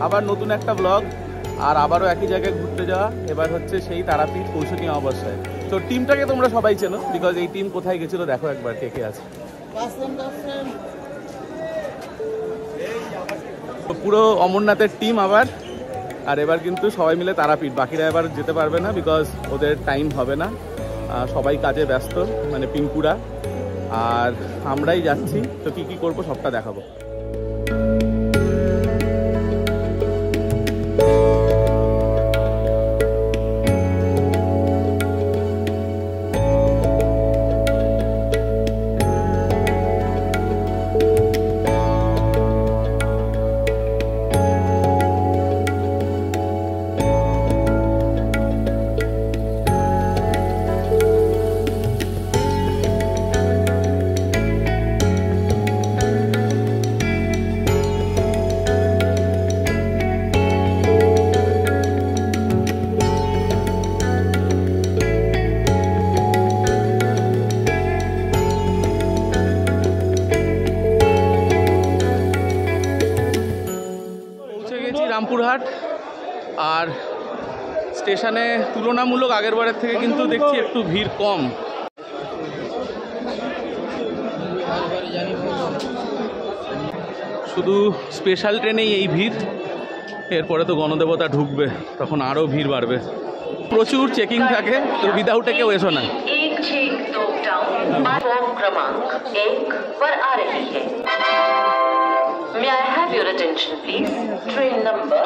আবার নতুন একটা ব্লগ আর আবারও একই জায়গায় ঘুরতে যাওয়া। এবার হচ্ছে সেই তারাপীঠ পৌঁছনীয় অবস্থায়। তো টিমটাকে তোমরা সবাই চেনো, বিকজ এই টিম কোথায় গেছিলো দেখো একবার, কে কে আছে। পুরো অমরনাথের টিম আবার। আর এবার কিন্তু সবাই মিলে তারাপীঠ, বাকিরা এবার যেতে পারবে না বিকজ ওদের টাইম হবে না, সবাই কাজে ব্যস্ত, মানে পিঙ্কুরা। আর আমরাই যাচ্ছি, তো কি কি করবো সবটা দেখাবো। রামপুরহাট, আর স্টেশনে তুলনামূলক আগের বারের থেকে কিন্তু দেখছি একটু ভিড় কম। শুধু স্পেশাল ট্রেনেই এই ভিড়, এরপরে তো গণদেবতা ঢুকবে, তখন আরও ভিড় বাড়বে। প্রচুর চেকিং থাকে, তো উইদাউটে কেউ এসো না।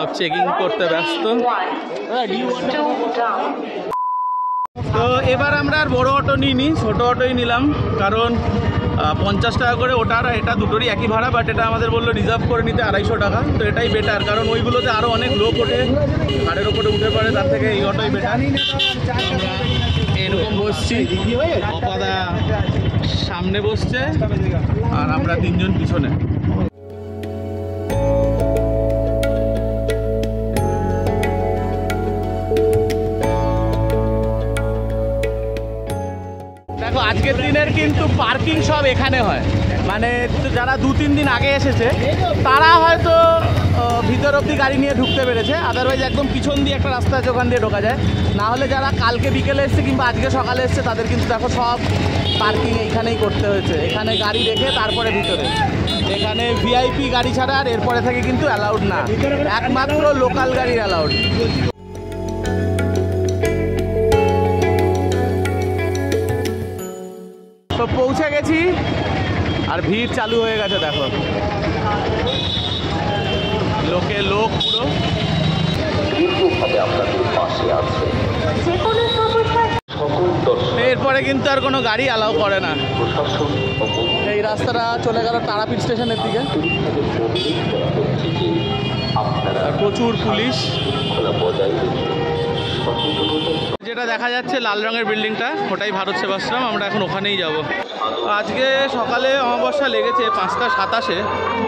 अब चेकिंग করতে ব্যস্ত। তো এবার আমরা আর বড় অটো নিইনি, ছোট অটোই নিলাম, কারণ 50 টাকা করে ওটা আর এটা দুটোরই একই ভাড়া, বাট এটা আমাদের বললো রিজার্ভ করে নিতে 250 টাকা। তো এটাই বেটার, কারণ ওইগুলোতে আরও অনেক লোক ওঠে, ঘাড়ের ওপরে উঠে পড়ে, তার থেকে এই অটোই বেটার। এরকম বসছি, অপাদা সামনে বসছে আর আমরা তিনজন পিছনে। দেখো আজকের দিনের কিন্তু পার্কিং সব এখানে হয়, মানে যারা 2-3 দিন আগে এসেছে তারা হয়তো ভিতর অবধি গাড়ি নিয়ে ঢুকতে পেরেছে, আদারওয়াইজ একদম পিছন দিয়ে একটা রাস্তা আছে, ওখান দিয়ে ঢোকা যায়। না হলে যারা কালকে বিকেলে এসছে কিংবা আজকে সকালে এসছে তাদের কিন্তু দেখো সব পার্কিং এইখানেই করতে হয়েছে, এখানে গাড়ি রেখে তারপরে ভিতরে। এখানে ভিআইপি গাড়ি ছাড়া আর এরপরে থেকে কিন্তু অ্যালাউড না, একমাত্র লোকাল গাড়ি অ্যালাউড। তো পৌঁছে গেছি আর ভিড় চালু হয়ে গেছে, দেখো লোকে লোক পুরো। এরপরে কিন্তু আর কোনো গাড়ি অ্যালাউ করে না। এই রাস্তাটা চলে গেল তারাপীঠ স্টেশনের দিকে, আর প্রচুর পুলিশ। যেটা দেখা যাচ্ছে লাল রঙের বিল্ডিংটা, ওটাই ভারত সেবাশ্রম, আমরা এখন ওখানেই যাব। আজকে সকালে অমাবস্যা লেগেছে 5:27।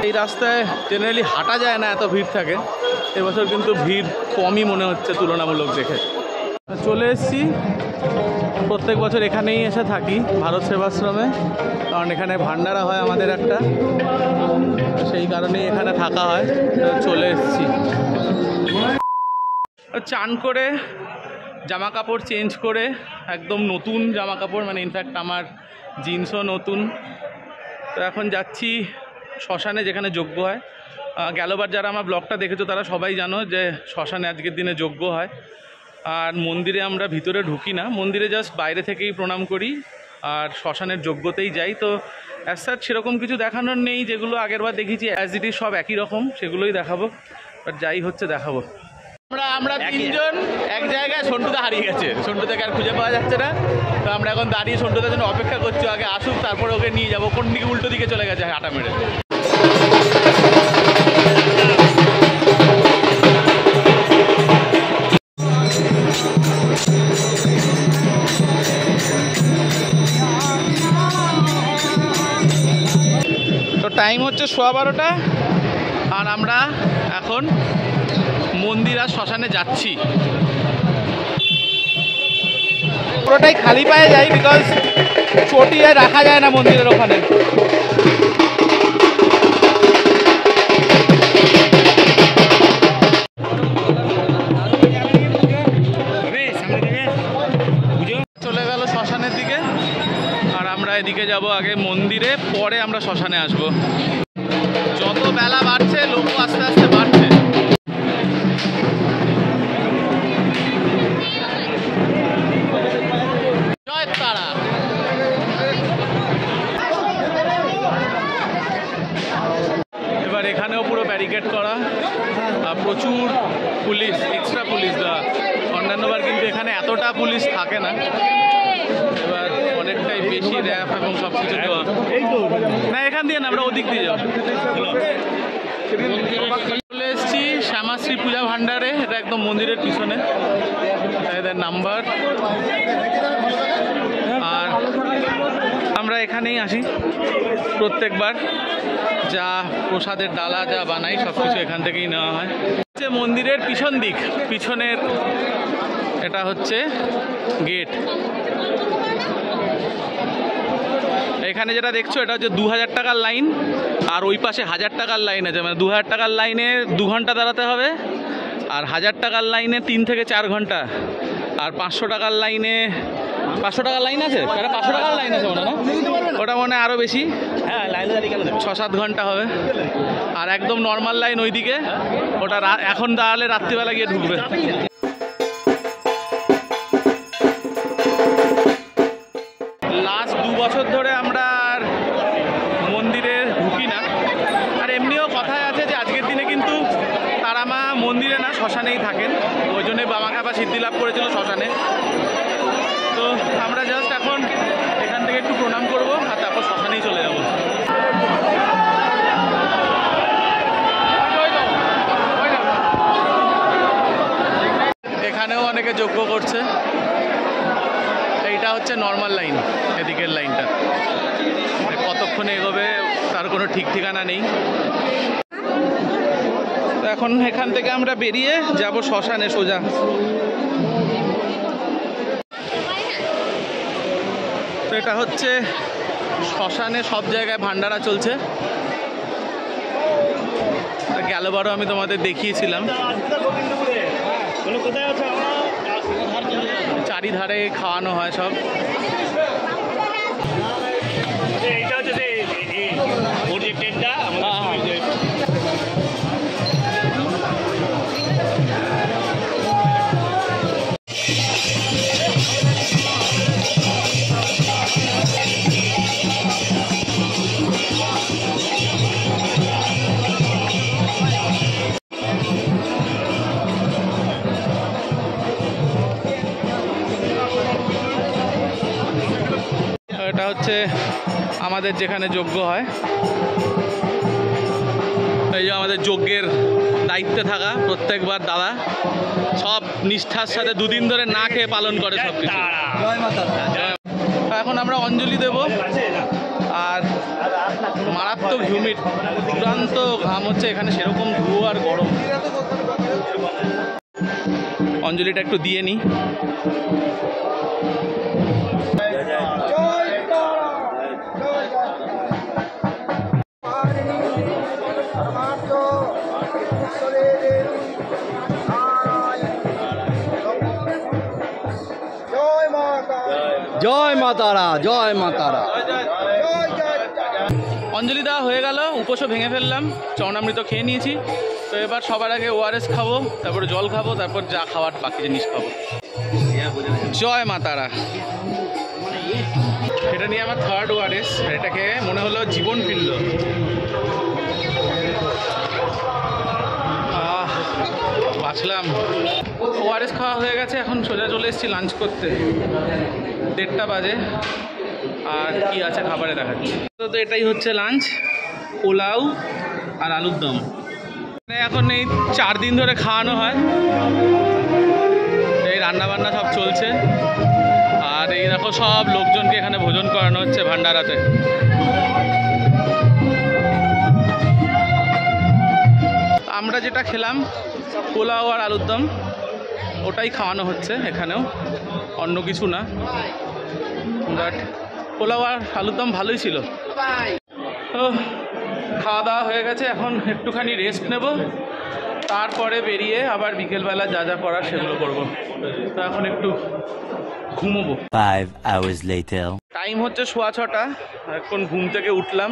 এই রাস্তায় জেনারেলি হাঁটা যায় না, এত ভিড় থাকে। এবছর কিন্তু ভিড় কমই মনে হচ্ছে তুলনামূলক দেখে। চলে এসেছি, প্রত্যেক বছর এখানেই এসে থাকি ভারত সেবাশ্রমে, কারণ এখানে ভান্ডারা হয় আমাদের একটা, সেই কারণেই এখানে থাকা হয়। চলে এসেছি, চান করে জামা কাপড় চেঞ্জ করে একদম নতুন জামা কাপড়, মানে ইনফ্যাক্ট আমার জিন্সও নতুন। তো এখন যাচ্ছি শ্মশানে, যেখানে যজ্ঞ হয়। গেলবার যারা আমার ব্লগটা দেখেছো তারা সবাই জানো যে শ্মশানে আজকের দিনে যজ্ঞ হয়। আর মন্দিরে আমরা ভিতরে ঢুকি না, মন্দিরে জাস্ট বাইরে থেকেই প্রণাম করি আর শ্মশানের যজ্ঞতেই যাই। তো অ্যাজ সাচ সেরকম কিছু দেখানোর নেই, যেগুলো আগেরবার দেখেছি অ্যাজ ইট ইজ সব একই রকম, সেগুলোই দেখাবো। বাট যাই হচ্ছে দেখাবো। আমরা তিনজন এক জায়গায়, সন্টুদা হারিয়ে গেছে, সন্টুদাকে আর খুঁজে পাওয়া যাচ্ছে না। তো আমরা এখন দাঁড়িয়ে সন্টুদার জন্য অপেক্ষা করছি, আগে আসুক তারপরে ওকে নিয়ে যাবো। কোন দিকে? উল্টো দিকে চলে গেছে হাঁটা মেরে। তো টাইম হচ্ছে 12:15 আর আমরা এখন মন্দির আর শ্মশানে যাচ্ছি। পুরোটাই খালি পায়ে যাই, বিকজ চটি আর রাখা যায় না মন্দিরের ওখানে। আগে মন্দিরে, পরে আমরা শ্মশানে আসব। যত বেলা বাড়ছে লোক আস্তে আস্তে বাড়ছে। জয় তারা। এবার এখানেও পুরো ব্যারিকেড করা, প্রচুর পুলিশ, এক্সট্রা পুলিশ দেওয়া। অন্যান্যবার কিন্তু এখানে এতটা পুলিশ থাকে না, এবার অনেকটাই বেশি র্যাপ এবং সব কিছু দেওয়া। না এখান দিয়ে না, আমরা ওদিক দিয়ে যাবো। চলে এসেছি শ্যামাশ্রী পূজা ভাণ্ডারে, এটা একদম মন্দিরের পিছনে, এদের নাম্বার। আর আমরা এখানেই আসি প্রত্যেকবার, যা প্রসাদের ডালা যা বানাই সব কিছু এখান থেকেই নেওয়া হয়। হচ্ছে মন্দিরের পিছন দিক, পিছনের এটা হচ্ছে গেট। এখানে যেটা দেখছো এটা হচ্ছে 2000 টাকার লাইন, আর ওই পাশে 1000 টাকার লাইন আছে। মানে 2000 টাকার লাইনে 2 ঘন্টা দাঁড়াতে হবে, আর 1000 টাকার লাইনে 3 থেকে 4 ঘন্টা, আর 500 টাকার লাইনে 500 টাকার লাইন আছে, এটা 500 টাকার লাইন আছে মনে না, ওটা মনে হয় আরও বেশি, 6-7 ঘন্টা হবে। আর একদম নর্মাল লাইন ওইদিকে, ওটা এখন দাঁড়ালে রাত্রিবেলা গিয়ে ঢুকবে। লাস্ট 2 বছর ধরে আমরা আর মন্দিরে ঢুকি না। আর এমনিও কথায় আছে যে আজকের দিনে কিন্তু তারা মা মন্দিরে না শ্মশানেই থাকেন, ওই জন্যে বাবা কাবা সিদ্ধি লাভ করেছিল শ্মশানে। তো আমরা জাস্ট এখন এখান থেকে একটু প্রণাম করব, আর তারপর শ্মশানেই চলে যাব। এখানেও অনেকে যজ্ঞ করছে। এইটা হচ্ছে নর্মাল লাইন, এদিকের লাইনটা কতক্ষণে এগোবে তার কোনো ঠিক ঠিকানা নেই। তো এখন এখান থেকে আমরা বেরিয়ে যাব শ্মশানে সোজা। তো এটা হচ্ছে শ্মশানে, সব জায়গায় ভান্ডারা চলছে। গেলবারও আমি তোমাদের দেখিয়েছিলাম, চারিধারে খাওয়ানো হয় সব। এটা হচ্ছে আমাদের যেখানে যজ্ঞ হয়, এই যে আমাদের যজ্ঞের দায়িত্বে থাকা প্রত্যেকবার দাদা সব নিষ্ঠার সাথে 2 দিন ধরে না খেয়ে পালন করে সব কিছু। এখন আমরা অঞ্জলি দেব, আর মারাত্মক হিউমিড, চূড়ান্ত ঘাম হচ্ছে এখানে, সেরকম ধুয়ো আর গরম। অঞ্জলিটা একটু দিয়ে নিই। জয় মা তারা, জয় মা তারা। অঞ্জলি দেওয়া হয়ে গেল, উপোসও ভেঙে ফেললাম, চরণামৃত খেয়ে নিয়েছি। তো এবার সবার আগে ORS খাবো, তারপরে জল খাবো, তারপর যা খাওয়ার বাকি জিনিস খাবো। জয় মা তারা। এটা নিয়ে আমার 3rd ORS, এটাকে মনে হলো জীবন ফিরল। বাঁচলাম। ORS খাওয়া হয়ে গেছে, এখন সোজা চলে এসেছি লাঞ্চ করতে। 1:30 বাজে, আর কি আছে খাবারে দেখাচ্ছি। তো এটাই হচ্ছে লাঞ্চ, পোলাও আর আলুর দম। এখন এই 4 দিন ধরে খাওয়ানো হয়, এই রান্নাবান্না সব চলছে। আর এই দেখো সব লোকজনকে এখানে ভোজন করানো হচ্ছে ভান্ডারাতে। আমরা যেটা খেলাম পোলাও আর আলুর দম, ওটাই খাওয়ানো হচ্ছে এখানেও, অন্য কিছু না। বাট পোলাও আর আলুর দম ভালোই ছিল। তো খাওয়া দাওয়া হয়ে গেছে, এখন একটুখানি রেস্ট নেব, তারপরে বেরিয়ে আবার বিকেলবেলা যা যা করার সেগুলো করব। তো এখন একটু ঘুমোবো। 5 hours later. টাইম হচ্ছে 6:15, এখন ঘুম থেকে উঠলাম।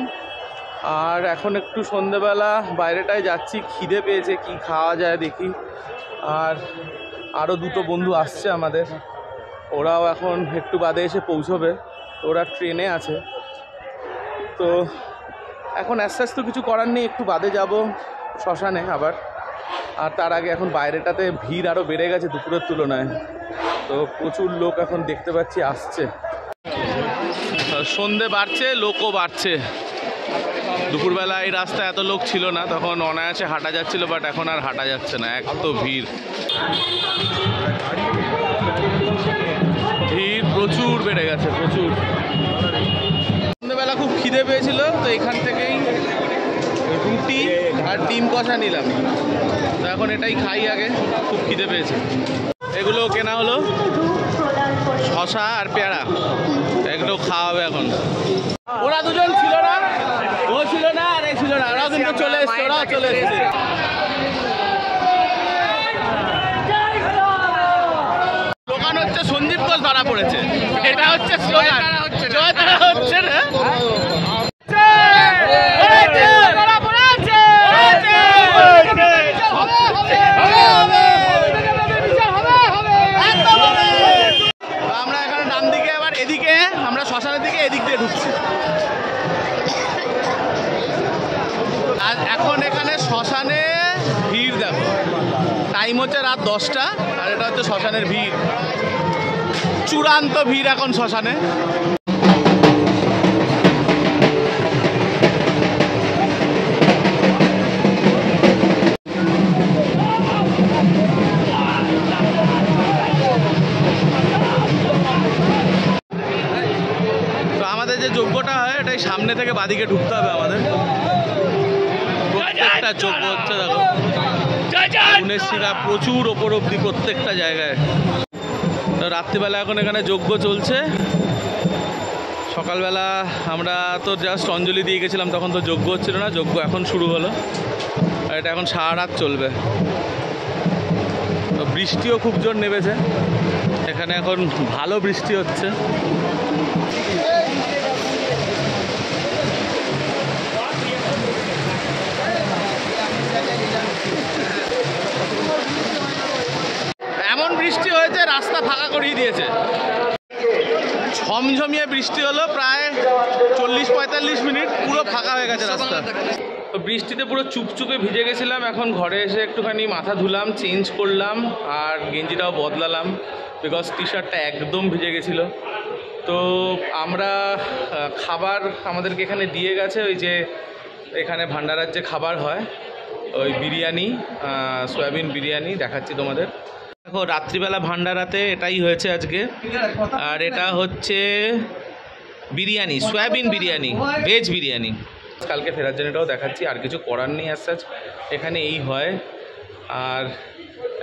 আর এখন একটু সন্ধেবেলা বাইরেটায় যাচ্ছি, খিদে পেয়েছে, কি খাওয়া যায় দেখি। আর আরও দুটো বন্ধু আসছে আমাদের, ওরাও এখন একটু বাদে এসে পৌঁছবে, ওরা ট্রেনে আছে। তো এখন আস্তে আস্তে কিছু করার নেই, একটু বাদে যাব শ্মশানে আবার। আর তার আগে এখন বাইরেটাতে ভিড় আরও বেড়ে গেছে দুপুরের তুলনায়, তো প্রচুর লোক এখন দেখতে পাচ্ছি আসছে। সন্ধে বাড়ছে, লোকও বাড়ছে। দুপুরবেলা এই রাস্তায় এত লোক ছিল না, তখন অনায়াসে হাঁটা যাচ্ছিল, বাট এখন আর হাঁটা যাচ্ছে না, এত ভিড়। ভিড় প্রচুর বেড়ে গেছে, প্রচুর। সন্ধ্যেবেলা খুব খিদে পেয়েছিল, তো এখান থেকেই রুটি আর ডিম কষা নিলাম। তো এখন এটাই খাই আগে, খুব খিদে পেয়েছে। এগুলো কেনা হলো, শশা আর পেয়ারা, এগুলো খাওয়া হবে এখন। ওরা দুজন ছিল না, ও ছিল না আর এ ছিল না, ওরাও কিন্তু চলে এসছে, ওরাও চলে এসছে। দোকান হচ্ছে সঞ্জীব ঘোষ ধরা পড়েছে, এটা হচ্ছে স্লোগান, জয়তারা হচ্ছে না। আমরা এখানে ডান দিকে, আবার এদিকে আমরা শ্মশানের দিকে এদিক দিয়ে ঢুকছি। আর এখন এখানে শ্মশানে ভিড় দেখো, টাইম হচ্ছে রাত 10টা, আর এটা হচ্ছে শ্মশানের ভিড়, চূড়ান্ত ভিড় এখন শ্মশানে। তো আমাদের যে যজ্ঞটা হয়, এটাই সামনে থেকে বাদিকে ঢুকতে হবে আমাদের। প্রত্যেকটা যজ্ঞ হচ্ছে দেখো, গণেশিকা প্রচুর ওপর অব্দি প্রত্যেকটা জায়গায়। তো রাত্রিবেলা এখন এখানে যজ্ঞ চলছে। সকালবেলা আমরা তো জাস্ট অঞ্জলি দিয়ে গেছিলাম, তখন তো যজ্ঞ হচ্ছিল না, যজ্ঞ এখন শুরু হলো। আর এটা এখন সারা রাত চলবে। তো বৃষ্টিও খুব জোর নেমেছে এখানে, এখন ভালো বৃষ্টি হচ্ছে। এমন বৃষ্টি হয়েছে, রাস্তা ফাঁকা করিয়ে দিয়েছে। ঝমঝমিয়ে বৃষ্টি হলো, প্রায় 40-45 মিনিট পুরো ফাঁকা হয়ে গেছে রাস্তা। তো বৃষ্টিতে পুরো চুপচুপে ভিজে গেছিলাম। এখন ঘরে এসে একটুখানি মাথা ধুলাম, চেঞ্জ করলাম, আর গেঞ্জিটাও বদলালাম, বিকজ টি শার্টটা একদম ভিজে গেছিলো। তো আমরা খাবার আমাদেরকে এখানে দিয়ে গেছে, ওই যে এখানে ভান্ডারার যে খাবার হয়, ওই বিরিয়ানি, সয়াবিন বিরিয়ানি দেখাচ্ছি তোমাদের। দেখো রাত্রিবেলা ভান্ডারাতে এটাই হয়েছে আজকে। আর এটা হচ্ছে বিরিয়ানি, সয়াবিন বিরিয়ানি, ভেজ বিরিয়ানি। কালকে ফেরার জন্য এটাও দেখাচ্ছি, আর কিছু করার নেই আজ এখানে এই হয়। আর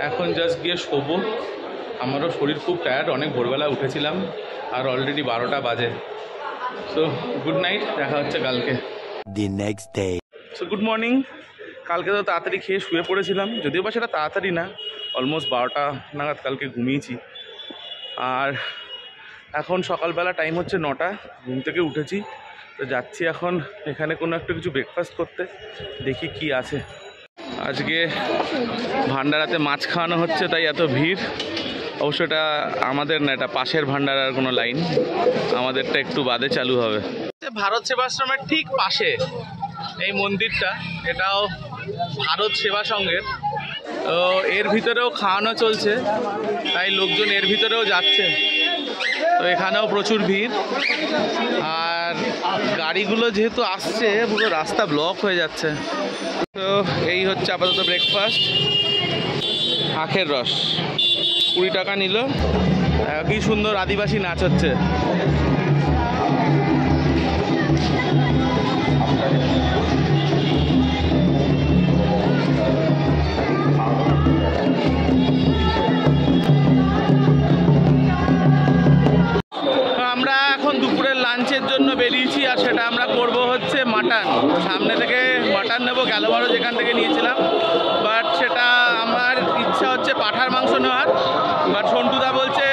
এখন জাস্ট গিয়ে শোবো। আমারও শরীর খুব টায়ার্ড, অনেক ভোরবেলা উঠেছিলাম, আর অলরেডি 12টা বাজে। সো গুড নাইট, দেখা হচ্ছে কালকে। The next day. So good morning. কালকে তো তাড়াতাড়ি খেয়ে শুয়ে পড়েছিলাম, যদিও বা সেটা তাড়াতাড়ি না, অলমোস্ট 12টা নাগাদ কালকে ঘুমিয়েছি। আর এখন সকালবেলা টাইম হচ্ছে 9টা, ঘুম থেকে উঠেছি। তো যাচ্ছি এখন এখানে কোনো একটা কিছু ব্রেকফাস্ট করতে, দেখি কি আছে। আজকে ভান্ডারাতে মাছ খাওয়ানো হচ্ছে, তাই এত ভিড়। অবশ্য এটা আমাদের না, এটা পাশের ভান্ডারার কোনো লাইন, আমাদেরটা একটু বাদে চালু হবে। ভারত সেবাশ্রমের ঠিক পাশে এই মন্দিরটা, এটাও ভারত সেবা সংঘের। তো এর ভিতরেও খাওয়ানো চলছে, তাই লোকজন এর ভিতরেও যাচ্ছে। তো এখানেও প্রচুর ভিড়, আর গাড়িগুলো যেহেতু আসছে পুরো রাস্তা ব্লক হয়ে যাচ্ছে। তো এই হচ্ছে আপাতত ব্রেকফাস্ট। আখের রস 20 টাকা নিল। কি সুন্দর আদিবাসী নাচ হচ্ছে। আমরা এখন দুপুরের লাঞ্চের জন্য বেরিয়েছি, আর সেটা আমরা করব হচ্ছে মাটন। সামনে থেকে মাটন নেবো, গেলবারও যেখান থেকে নিয়েছিলাম, বাট সেটা আমার ইচ্ছা হচ্ছে পাঁঠার মাংস নেওয়ার, বাট সন্টুদা বলছে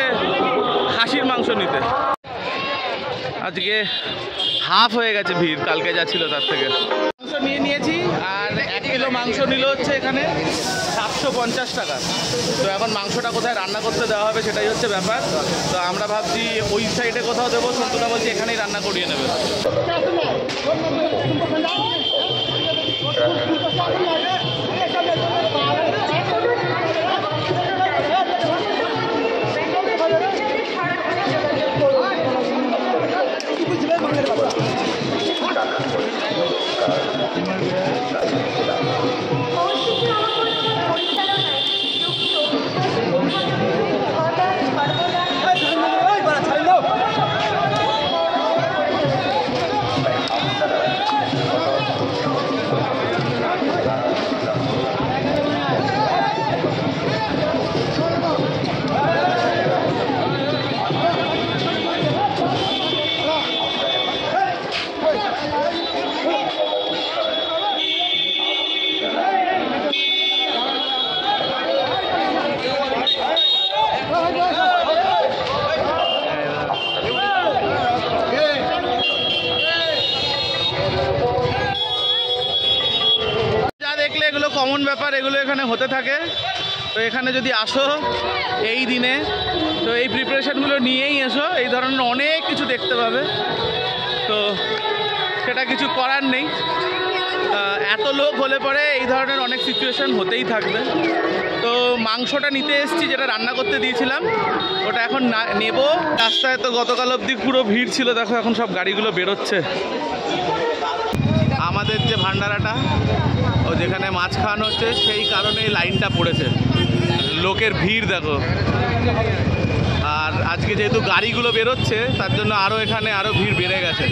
খাসির মাংস নিতে। আজকে হাফ হয়ে গেছে ভিড়, কালকে যা ছিল তার থেকে। মাংস নিয়ে নিয়েছি, আর 1 কিলো মাংস নিল হচ্ছে এখানে 750 টাকা। তো এখন মাংসটা কোথায় রান্না করতে দেওয়া হবে সেটাই হচ্ছে ব্যাপার। তো আমরা ভাবছি ওই সাইডে কোথাও দেবো, সন্তুদা বলছি এখানেই রান্না করিয়ে নেবে। কমন ব্যাপার, এগুলো এখানে হতে থাকে। তো এখানে যদি আসো এই দিনে, তো এই প্রিপারেশনগুলো নিয়েই এসো, এই ধরনের অনেক কিছু দেখতে পাবে। তো সেটা কিছু করার নেই, এত লোক হলে পরে এই ধরনের অনেক সিচুয়েশন হতেই থাকবে। তো মাংসটা নিতে এসেছি, যেটা রান্না করতে দিয়েছিলাম, ওটা এখন নেব। রাস্তায় তো গতকাল অবধি পুরো ভিড় ছিল, দেখো এখন সব গাড়িগুলো বেরোচ্ছে। আমাদের যে ভান্ডারাটা, ও যেখানে মাছ খাওয়ানো হচ্ছে, সেই কারণে লাইনটা পড়েছে, লোকের ভিড় দেখো। আর আজকে যেহেতু গাড়িগুলো বেরোচ্ছে, তার জন্য আরও এখানে আরও ভিড় বেড়ে গেছে।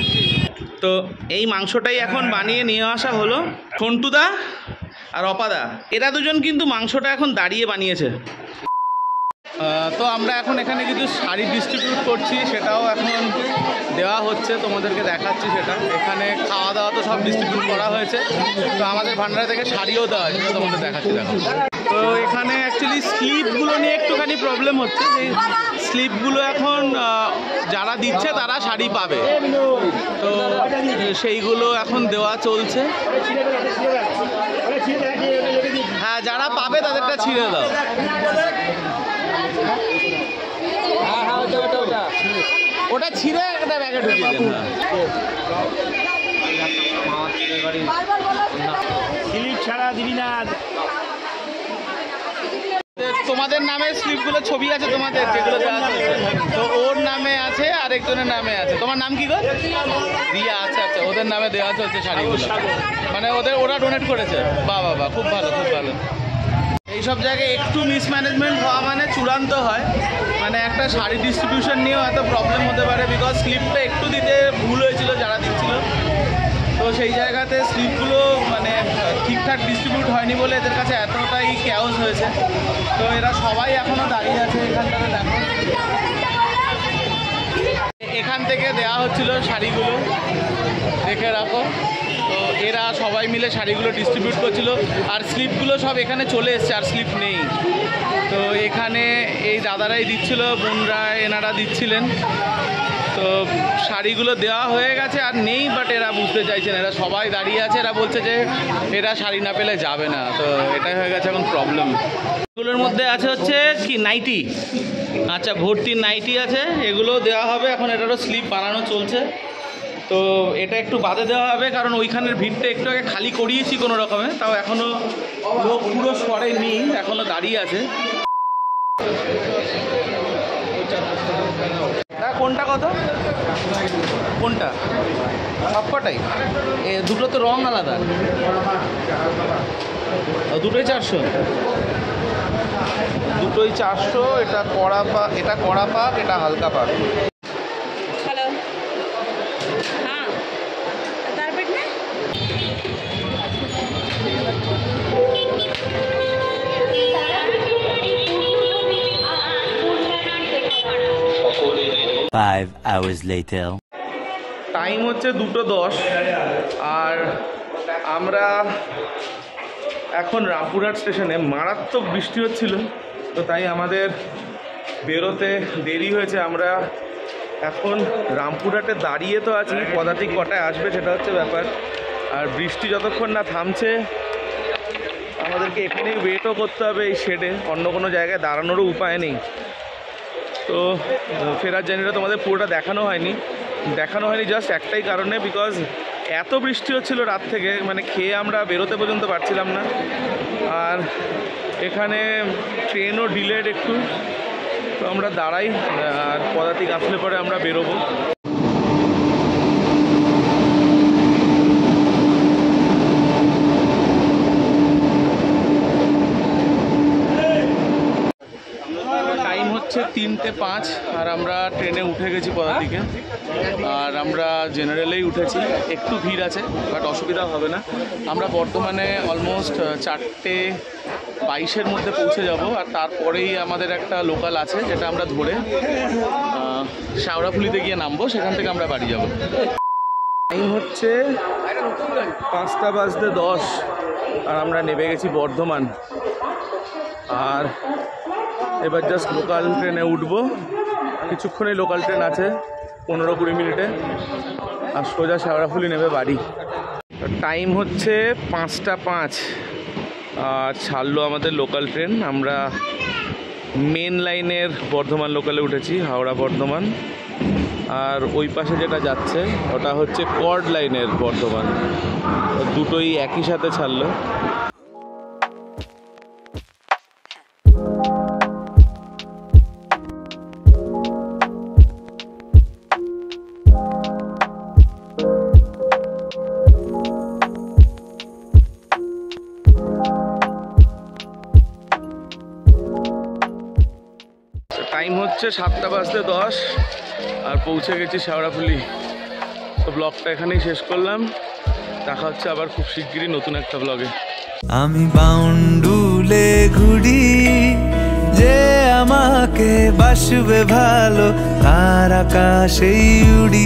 তো এই মাংসটাই এখন বানিয়ে নিয়ে আসা হলো। সন্টুদা আর অপাদা, এরা দুজন কিন্তু মাংসটা এখন দাঁড়িয়ে বানিয়েছে। তো আমরা এখন এখানে কিছু শাড়ি ডিস্ট্রিবিউট করছি, সেটাও এখন দেওয়া হচ্ছে, তোমাদেরকে দেখাচ্ছি সেটা। এখানে খাওয়া দাওয়া তো সব ডিস্ট্রিবিউট করা হয়েছে, তো আমাদের ভান্ডারা থেকে শাড়িও দেওয়া হয়েছে, সেটা তোমাদের দেখাচ্ছি। দেখো, তো এখানে অ্যাকচুয়ালি স্লিপগুলো নিয়ে একটুখানি প্রবলেম হচ্ছে। এই স্লিপগুলো এখন যারা দিচ্ছে তারা শাড়ি পাবে, তো সেইগুলো এখন দেওয়া চলছে। হ্যাঁ, যারা পাবে তাদেরটা ছিঁড়ে দাও। ওটা ছিঁড়ে একটা ব্যাগে ঢুকিয়ে দেন। স্লিপ ছাড়া দিবি না। তোমাদের নামে স্লিপগুলো ছবি আছে তোমাদের, যেগুলো দেওয়া আছে, তো ওর নামে আছে, আরেকজনের নামে আছে। তোমার নাম কি গো? রিয়া। আচ্ছা আচ্ছা, ওদের নামে দেওয়া চলছে শাড়িগুলো, মানে ওরা ডোনেট করেছে। বাহ বাহ বাহ, খুব ভালো খুব ভালো। এইসব জায়গায় একটু মিসম্যানেজমেন্ট হওয়া মানে চূড়ান্ত হয়। মানে একটা শাড়ি ডিস্ট্রিবিউশন নিয়েও এত প্রবলেম হতে পারে, বিকজ স্লিপটা একটু দিতে ভুল হয়েছিল যারা দিচ্ছিল। তো সেই জায়গাতে স্লিপগুলো মানে ঠিকঠাক ডিস্ট্রিবিউট হয়নি বলে এদের কাছে এতটাই ক্যাওস হয়েছে। তো এরা সবাই এখনও দাঁড়িয়ে আছে এখানটাতে। দেখো, এখান থেকে দেওয়া হচ্ছিল শাড়িগুলো, দেখে রাখো। তো এরা সবাই মিলে শাড়িগুলো ডিস্ট্রিবিউট করছিল, আর স্লিপগুলো সব এখানে চলে এসছে, আর স্লিপ নেই। তো এখানে এই দাদারাই দিচ্ছিল, বোনরা এনারা দিচ্ছিলেন। তো শাড়িগুলো দেওয়া হয়ে গেছে, আর নেই, বাট এরা বুঝতে চাইছেন। এরা সবাই দাঁড়িয়ে আছে, এরা বলছে যে এরা শাড়ি না পেলে যাবে না। তো এটাই হয়ে গেছে এখন প্রবলেম। এগুলোর মধ্যে আছে হচ্ছে কি নাইটি, আচ্ছা ভর্তি নাইটি আছে, এগুলো দেওয়া হবে। এখন এটারও স্লিপ বানানো চলছে। তো এটা একটু বাদে দেওয়া হবে, কারণ ওইখানের ভিড়টা একটু আগে খালি করিয়েছি কোনো রকমে, তাও এখনও লোক পুরো সরেনি, এখনও দাঁড়িয়ে আছে। কোনটা কত? কোনটা? সবকটাই? দুটো তো রং আলাদা, দুটোই 400। দুটোই 400। এটা কড়া পাক, এটা কড়া পাক, এটা হালকা পাক। हेलो हाँ कारपेट में 5 hours later. টাইম হচ্ছে 2:10, আর আমরা এখন রামপুরহাট স্টেশনে। মারাত্মক বৃষ্টি হচ্ছিল, তো তাই আমাদের বেরোতে দেরি হয়েছে। আমরা এখন রামপুরহাটে দাঁড়িয়ে তো আছি, পদাতিক কটায় আসবে সেটা হচ্ছে ব্যাপার। আর বৃষ্টি যতক্ষণ না থামছে আমাদেরকে এখানেই ওয়েটও করতে হবে এই শেডে, অন্য কোনো জায়গায় দাঁড়ানোরও উপায় নেই। তো ফেরার জার্নিটা তোমাদের পুরোটা দেখানো হয়নি জাস্ট একটাই কারণে, বিকজ এত বৃষ্টি হচ্ছিল রাত থেকে, মানে খেয়ে আমরা বেরোতে পর্যন্ত পারছিলাম না। আর এখানে ট্রেনও ডিলেড একটু, তো আমরা দাঁড়াই, আর পদাতিক আসলে পরে আমরা বেরোবো। টাইম হচ্ছে 3:05 আর আমরা ট্রেনে উঠে গেছি পদাতিকে। আর আমরা জেনারেলেই উঠেছি, একটু ভিড় আছে বাট অসুবিধা হবে না। আমরা বর্তমানে অলমোস্ট 4:22-এর মধ্যে পৌঁছে যাব। আর তারপরেই আমাদের একটা লোকাল আছে যেটা আমরা ধরে শাওড়াফুলিতে গিয়ে নামবো, সেখান থেকে আমরা বাড়ি যাব। টাইম হচ্ছে 5:10 আর আমরা নেমে গেছি বর্ধমান। আর এবার জাস্ট লোকাল ট্রেনে উঠবো, কিছুক্ষণই লোকাল ট্রেন আছে 15-20 মিনিটে, আর সোজা শাওড়াফুলি নেবে বাড়ি। টাইম হচ্ছে 5:05 আর ছাড়লো আমাদের লোকাল ট্রেন। আমরা মেন লাইনের বর্ধমান লোকালে উঠেছি, হাওড়া বর্ধমান। আর ওই পাশে যেটা যাচ্ছে ওটা হচ্ছে কর্ড লাইনের বর্ধমান, দুটোই একই সাথে ছাড়লো। টাইম হচ্ছে 7:10 আর পৌঁছে গেছি শাওড়াফুলি। তো ব্লগটা এখানেই শেষ করলাম, দেখা হচ্ছে আবার খুব শিগগিরই নতুন একটা ব্লগে। আমি বাউন্ডুলে ঘুরি, যে আমাকে বাসবে ভালো তার আকাশেই উড়ি।